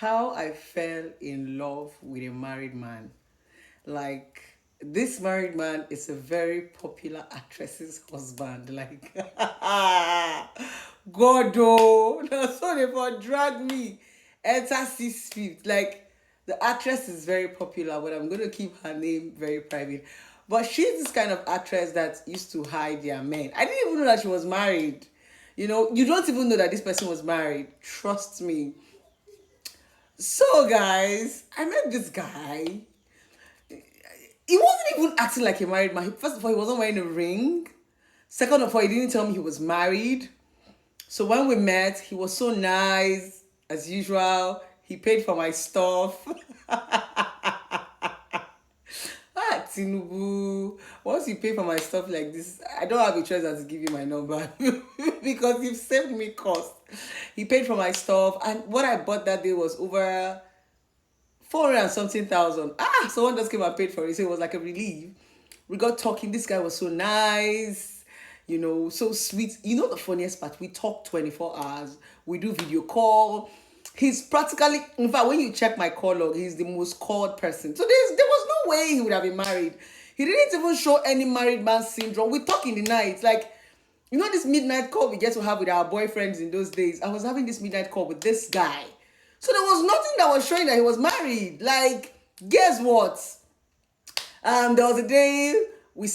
how I fell in love with a married man. Like, this married man is a very popular actress's husband. Like, God, oh, so they for drag me. Enter 6 feet. Like, the actress is very popular, but I'm going to keep her name very private. But she's this kind of actress that used to hide their men. I didn't even know that she was married. You don't even know that this person was married. Trust me. So, guys, I met this guy. He wasn't even acting like a married man. First of all, he wasn't wearing a ring. Second of all, he didn't tell me he was married. So when we met, he was so nice as usual. He paid for my stuff. Tinubu, once you pay for my stuff like this, I don't have a choice than to give you my number because you've saved me cost. He paid for my stuff, and what I bought that day was over 400 and something thousand. Someone just came and paid for it, so it was like a relief. We got talking. This guy was so nice, so sweet. The funniest part, we talk 24 hours. We do video call. He's practically, in fact, when you check my call log, he's the most called person. So there was no way he would have been married. He didn't even show any married man syndrome. We talk in the night. Like, this midnight call we get to have with our boyfriends in those days. I was having this midnight call with this guy. So there was nothing that was showing that he was married. Like, guess what? There was a day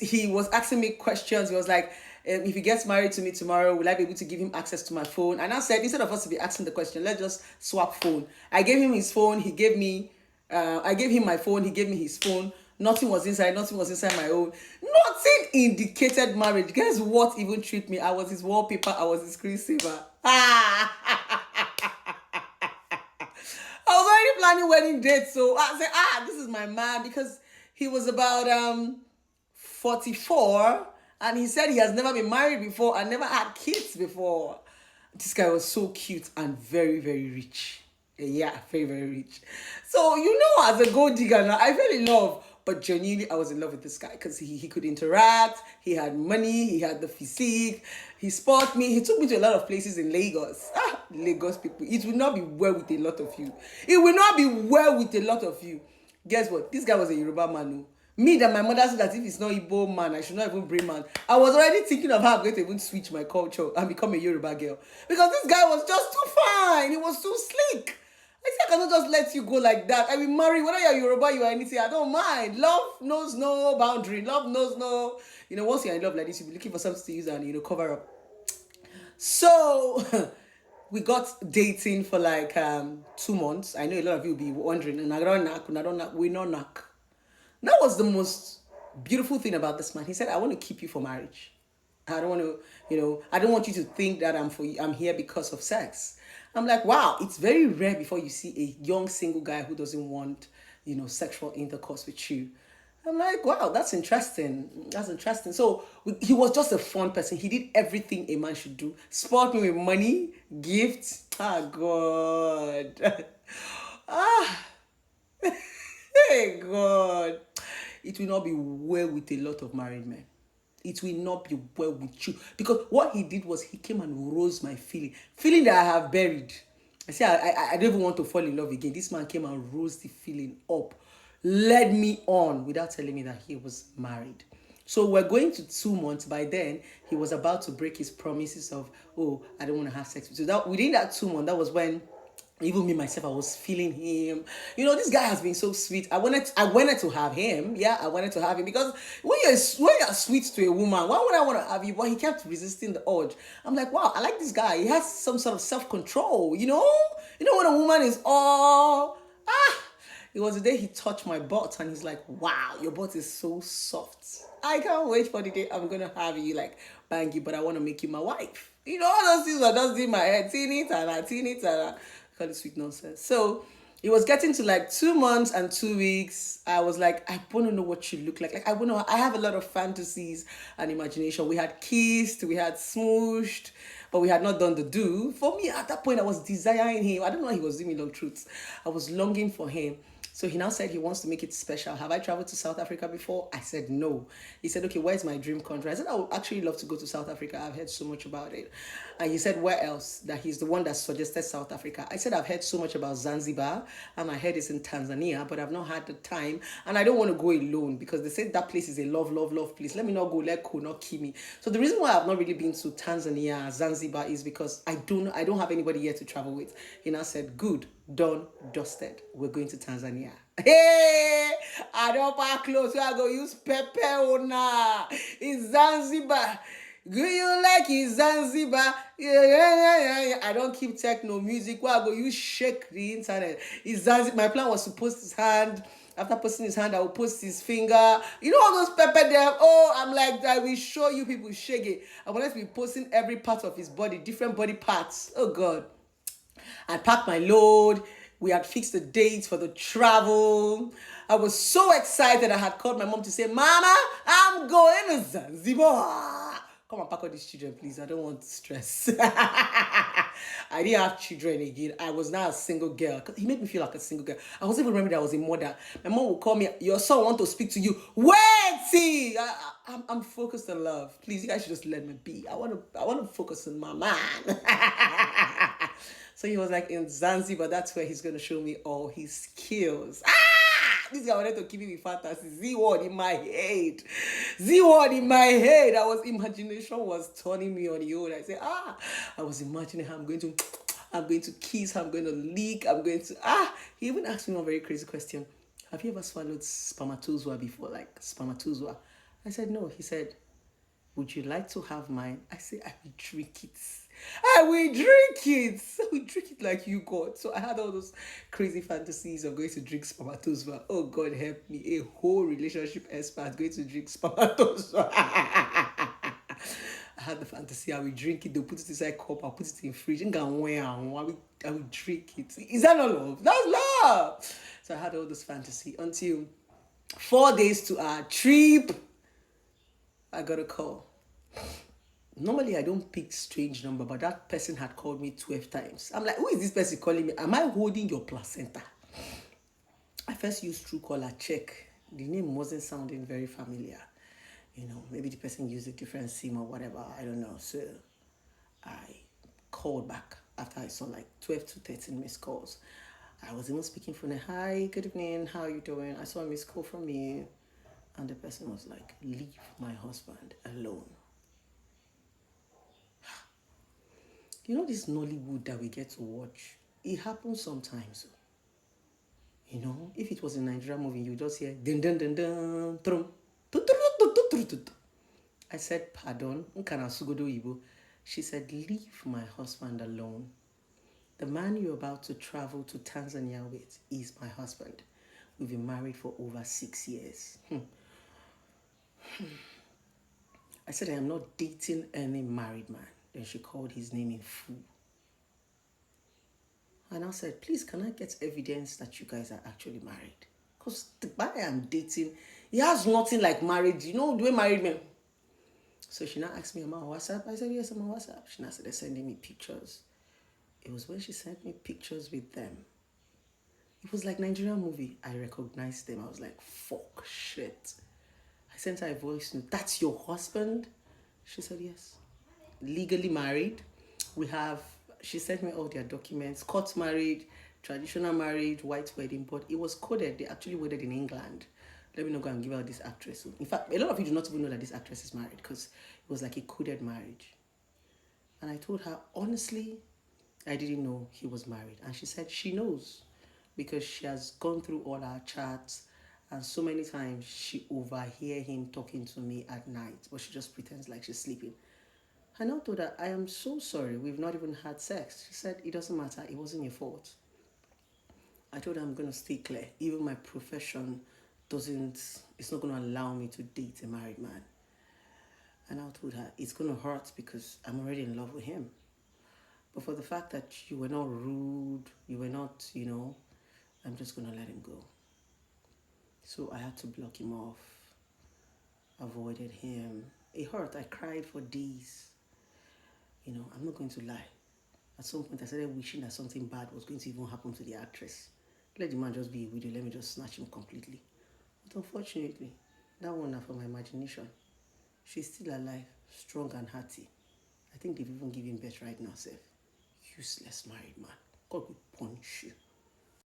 he was asking me questions. He was like, if he gets married to me tomorrow, will I be able to give him access to my phone? And I said, instead of us to be asking the question, let's just swap phone. I gave him his phone. I gave him my phone. He gave me his phone. Nothing was inside. Nothing was inside my own. Nothing indicated marriage. Guess what even treat me? I was his wallpaper. I was his screensaver. I was already planning wedding dates, so I said, this is my man, because he was about 44, and he said he has never been married before and never had kids before. This guy was so cute and very, very rich. Yeah, very, very rich. So, as a gold digger now, I fell in love. But genuinely, I was in love with this guy because he could interact. He had money. He had the physique. He sport me. He took me to a lot of places in Lagos. Lagos people. It will not be well with a lot of you. It will not be well with a lot of you. Guess what? This guy was a Yoruba man. Oh. Me, that my mother said that if it's not Igbo man, I should not even bring man. I was already thinking of how I'm going to even switch my culture and become a Yoruba girl. Because this guy was just too fine. He was too sleek. I say I cannot just let you go like that. I will marry, whether you're Yoruba, you are anything, I don't mind. Love knows no boundary. Love knows no, once you're in love like this, you'll be looking for something to use and, cover up. So, we got dating for like 2 months. I know a lot of you will be wondering, we not knock. That was the most beautiful thing about this man. He said, I want to keep you for marriage. I don't want to, I don't want you to think that I'm here because of sex. I'm like, wow, it's very rare before you see a young single guy who doesn't want, sexual intercourse with you. I'm like, wow, that's interesting. That's interesting. So he was just a fun person. He did everything a man should do. Sport me with money, gifts. God. Hey, God. It will not be well with a lot of married men. It will not be well with you. Because what he did was he came and rose my feeling that I have buried. I say I don't even want to fall in love again. This man came and rose the feeling up, led me on without telling me that he was married. So we're going to 2 months. By then, he was about to break his promises of, oh, I don't want to have sex with you. So within that 2 months, that was when even me myself, I was feeling him. This guy has been so sweet. I wanted to have him. Yeah, I wanted to have him because when you're sweet to a woman, why would I want to have you? But he kept resisting the urge. I'm like, wow, I like this guy. He has some sort of self-control. When a woman is all it was the day he touched my butt and he's like, wow, your butt is so soft. I can't wait for the day I'm gonna have you like bang you, but I want to make you my wife. All those things were just in my head. Teen it and I call it sweet nonsense. So it was getting to like 2 months and 2 weeks. I was like, I want to know what you look like. Like, I have a lot of fantasies and imagination. We had kissed, we had smooshed, but we had not done the do. For me, at that point, I was desiring him. I don't know why he was doing me long truths. I was longing for him. So he now said he wants to make it special. Have I traveled to South Africa before? I said no. He said, okay, where's my dream country? I said, I would actually love to go to South Africa. I've heard so much about it. And he said, where else? That he's the one that suggested South Africa. I said, I've heard so much about Zanzibar, and I heard it's in Tanzania, but I've not had the time. And I don't want to go alone because they said that place is a love, love, love place. Let me not go, let Ko not kill me. So the reason why I've not really been to Tanzania, Zanzibar, is because I don't have anybody here to travel with. He now said, good, done, dusted. We're going to Tanzania. Hey, I don't pack clothes, so I go use Pepe Ona. It's Zanzibar. Do you like it, Zanzibar? Yeah. I don't keep techno music. Where I go use shake the internet. It's Zanzibar. My plan was to post his hand. After posting his hand, I will post his finger. You know all those pepper there? Oh, I'm like, I will show you people shake it. I wanted to be posting every part of his body, different body parts. Oh, God. I packed my load. We had fixed the dates for the travel. I was so excited. I had called my mom to say, Mama, I'm going to Zanzibar. Come and pack all these children, please. I don't want stress. I didn't have children again. I was now a single girl. He made me feel like a single girl. I wasn't even remembering that I was a mother. My mom would call me, your son want to speak to you. Wait, see. I'm focused on love. Please, you guys should just let me be. I want to focus on my man. So he was like in Zanzibar, that's where he's going to show me all his skills. This guy wanted to keep me with fantasy. Z word in my head. Z word in my head. Imagination was turning me on the old. I said, I was imagining how I'm going to kiss, how I'm going to lick, He even asked me one very crazy question. Have you ever swallowed spermatozoa before? Like spermatozoa? I said, no. He said, would you like to have mine? I said, I will drink it. I will drink it. I will drink it like you, God. So I had all those crazy fantasies of going to drink spermatozoa. Oh, God help me. A whole relationship expert going to drink spermatozoa. I had the fantasy. I will drink it. They'll put it inside a cup. I'll put it in the fridge. I will drink it. Is that not love? That's love. So I had all this fantasy until 4 days to our trip. I got a call. Normally, I don't pick strange number, but that person had called me 12 times. I'm like, who is this person calling me? Am I holding your placenta? I first used Truecaller, check. The name wasn't sounding very familiar. You know, maybe the person used a different SIM or whatever. I don't know. So I called back after I saw like 12 to 13 missed calls. I was even speaking from the, hi, good evening, how are you doing? I saw a missed call from you. And the person was like, leave my husband alone. You know this Nollywood that we get to watch? It happens sometimes. You know, if it was a Nigerian movie, you just hear dun dun dun dun trum. I said, pardon, she said, leave my husband alone. The man you're about to travel to Tanzania with is my husband. We've been married for over 6 years. I said, I am not dating any married man. Then she called his name in full. And I said, please, can I get evidence that you guys are actually married? Because the guy I'm dating, he has nothing like marriage. You know the way married men. So she now asked me, am I on WhatsApp? I said, yes, I'm on WhatsApp. She now said, they're sending me pictures. It was when she sent me pictures with them. It was like Nigerian movie. I recognized them. I was like, fuck, shit. I sent her a voice note. That's your husband? She said, yes. Legally married. She sent me all their documents. Court married, traditional marriage, white wedding. But it was coded. They actually wedded in England. Let me not go and give out this actress. In fact, a lot of you do not even know that this actress is married because it was like a coded marriage. And I told her, honestly, I didn't know he was married. And she said she knows because she has gone through all our chats and so many times she overhear him talking to me at night, but she just pretends like she's sleeping. I now told her, I am so sorry, we've not even had sex. She said, it doesn't matter, it wasn't your fault. I told her I'm going to stay clear. Even my profession it's not going to allow me to date a married man. And I told her, it's going to hurt because I'm already in love with him. But for the fact that you were not rude, you were not, I'm just going to let him go. So I had to block him off, avoided him. It hurt. I cried for days. I'm not going to lie. At some point, I started wishing that something bad was going to even happen to the actress. Let the man just be a widow. Let me just snatch him completely. But unfortunately, that one now for my imagination. She's still alive, strong and hearty. I think they've even given birth right now, sir. Useless married man. God will punish you.